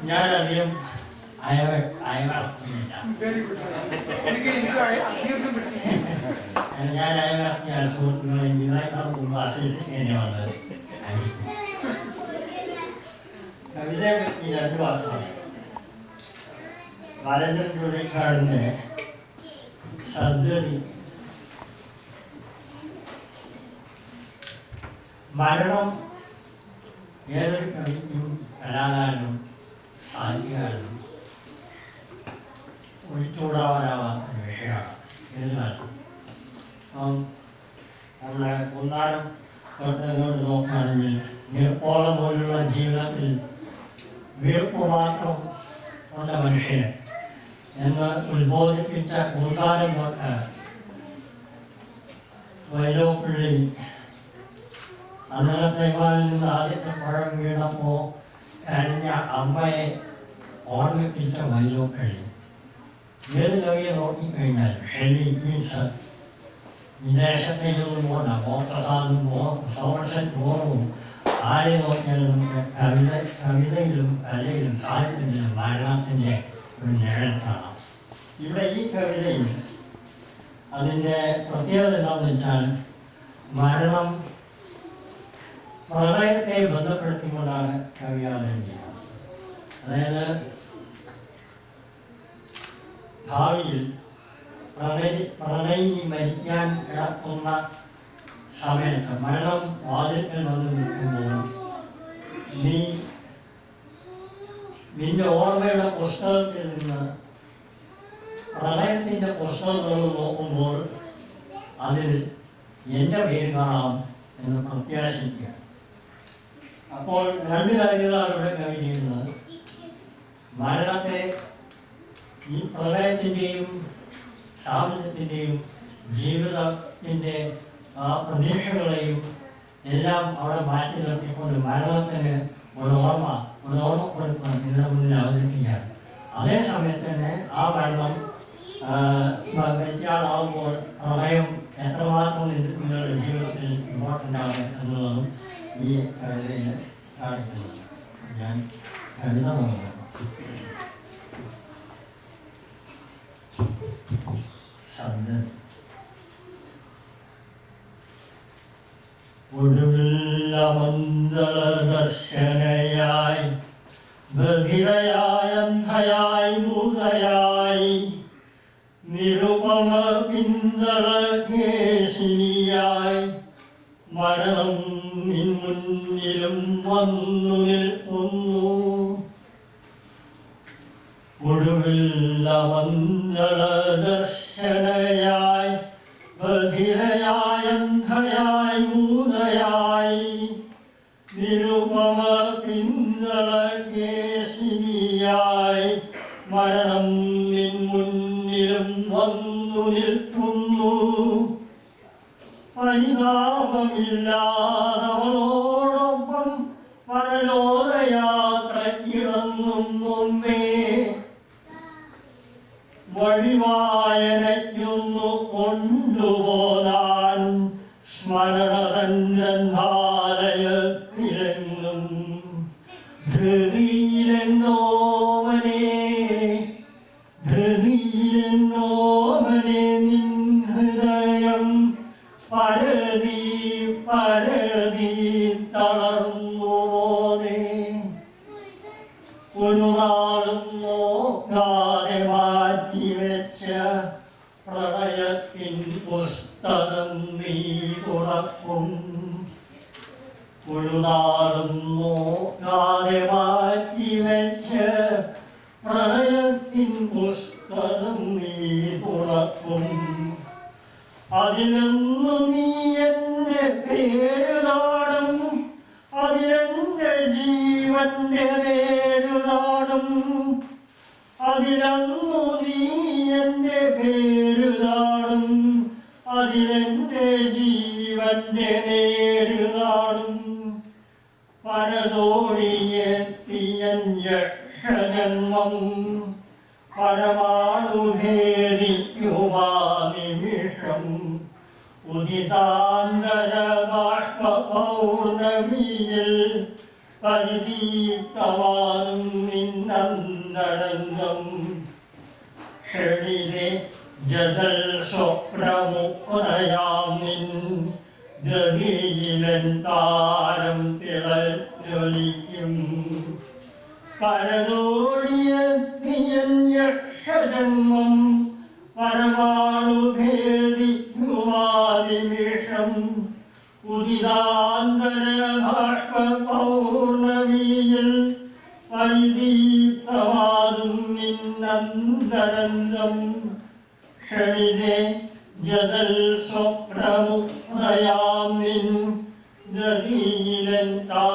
ഞാനധികം ഞാൻ അയവിറക്കിയാൽ സുഹൃത്തുക്കളെ ഇതിനേക്കാൾ മുമ്പ് അസഹിക്കുന്നതിനെ വന്നത് കവിതയെ പറ്റി രണ്ടു വാർത്തകൾ. വരദൻ ചുള്ളിക്കാടിൻ്റെ സദ്ഗതി. മരണം ഏതൊരു കവിക്കും കലാകാരനും സാഹിത്യകാരനും ഒഴിച്ചുകൂടാവാനാവാത്ത വിഷയമാണ്. എന്നിരുന്നാലും നമ്മുടെ ഒന്നാലും തൊട്ടങ്ങോട്ട് നോക്കുകയാണെങ്കിൽ വീർപ്പോളം പോലുള്ള ജീവിതത്തിൽ വീർപ്പ് മാത്രം ഉള്ള മനുഷ്യന് എന്ന് ഉത്ബോധിപ്പിച്ച കുർബാനം തൊട്ട് വൈലോപ്പിള്ളി അന്നലത്തേക്കാളിൽ നിന്ന് ആദ്യത്തെ പഴം വീണപ്പോൾ കഴിഞ്ഞ അമ്മയെ ഓർമ്മിപ്പിച്ച വൈലോപ്പിള്ളി ഏത് കവിയെ നോക്കിക്കഴിഞ്ഞാൽ ഷെല്ലി, ഈൻസ്, വിദേശത്തേക്കൊന്നും പോകണ്ട, മോപ്രസാദും സോമർസെറ്റ് മോറും ആരെ നോക്കിയാലും നമുക്ക് കവിതയിലും കലയിലും സാഹിത്യത്തിലും മരണത്തിൻ്റെ ഒരു നിഴൽ കാണാം. ഇവിടെ ഈ കവിതയിൽ അതിൻ്റെ പ്രത്യേകത എന്താണെന്ന് വെച്ചാൽ മരണം പ്രളയത്തെ ബന്ധപ്പെടുത്തിക്കൊണ്ടാണ് കവി ആലേഖനം ചെയ്യുന്നത്. അതായത് ഭാവിയിൽ പ്രണയിനി മരിക്കാൻ കിടക്കുന്ന സമയത്ത് മരണം വാതിൽക്കൽ വന്ന് നിൽക്കുമ്പോൾ നിന്റെ ഓർമ്മയുടെ പുസ്തകത്തിൽ നിന്ന് പ്രണയത്തിൻ്റെ പുസ്തകങ്ങൾ നോക്കുമ്പോൾ അതിൽ എൻ്റെ പേര് കാണാം എന്ന് പ്രത്യാശിക്കുക. അപ്പോൾ രണ്ട് കാര്യങ്ങളാണ് ഇവിടെ കവി ചെയ്യുന്നത്. മരണത്തെ ഈ പ്രളയത്തിൻ്റെയും ശാപത്തിൻ്റെയും ജീവിതത്തിൻ്റെ ആ പ്രതീക്ഷകളെയും എല്ലാം അവിടെ മാറ്റി നിർത്തിക്കൊണ്ട് മരണത്തിന് ഒരു ഓർമ്മപ്പെടുത്തണം ഇതിന് മുന്നിൽ അവതരിപ്പിക്കുകയാണ്. അതേസമയത്ത് തന്നെ ആ മരണം വ്യത്യാളാവുമ്പോൾ പ്രളയം എത്രമാത്രം നിങ്ങളുടെ ജീവിതത്തിൽ ഇമ്പോർട്ടൻ്റ് ആണ് എന്നുള്ളതും ഈ കവിതയിൽ കാണിക്കുന്നത്. ഞാൻ കവിത നോക്കുന്നു. ശബ്ദം ഒടുവിൽ മന്ദള ദർശനയായി ബധിരയായ അന്ധയായി മൂകയായി നിരുപമ പിന്തള കേശിനിയായി മരണം മുന്നിലും വന്നു നിൽക്കുന്നു. ഒടുവിൽ മന്ദള ദർശനയായി ബധിരയായ അന്ധയായി മൂകയായി നിരുപമ പിന്തള കേശിനിയായി മരണം മുന്നിലും വന്നു നിൽക്കുന്നു. പരിതാപമില്ലാതവളോടൊപ്പം പരലോകയാത്രയ്ക്കിറങ്ങും മുമ്പേ വഴിവായനയ്ക്കൊന്നു കൊണ്ടുപോകാൻ സ്മരണതൻ ഗ്രന്ഥാലയത്തിലെങ്ങും ധൃതിയിലെന്നോമനെ നിൻ ഹൃദയം പരതി തളർന്നു പോനെ. ഒരു നാളും നോക്കാതെ മാറ്റിവെച്ച പ്രളയത്തിൻ പുസ്തകം നീ തുറക്കും. ഒരു നാളും നോക്കാതെ മാറ്റിവെച്ച പ്രളയത്തിൻ പുസ്തകം നീ തുറക്കും. അതിലൊന്നു നീ എൻ്റെ പേര് കാണും, അതിലെൻ്റെ ജീവന്റെ പേര് കാണും. അതിലൊന്നു നീ എൻ്റെ പേര് കാണും, അതിലെൻ്റെ ജീവന്റെ പേര് കാണും. പരതോടിയെത്തിയൻ യക്ഷജന്മം പരമാണുഭേദിക്കുമാ നിമിഷം ഉദിതാന്തര ബാഷ്പ പൗർണമിയിൽ പരിദീപ്തമാനും നിൻ നിന്നന്തരംഗം ക്ഷണിതേ ജതൽ സ്വപ്രമുഖയാമിൻ ഗതിയിലൻ താരം തിളജ്വലിക്കും പരതോടിയ നിയൻ യക്ഷജന്മം പരമാണുഭേദിവാദിവേഷം ഉദിതാന്തര ഭാഷ്പ പൗർണമിയിൽ പരിദീപ്തവാദും നിന്നന്തരംഗം ക്ഷണിതേ ജതൽ സ്വപ്രമുഖയാമിൻ ഗതിയിലൻ താരം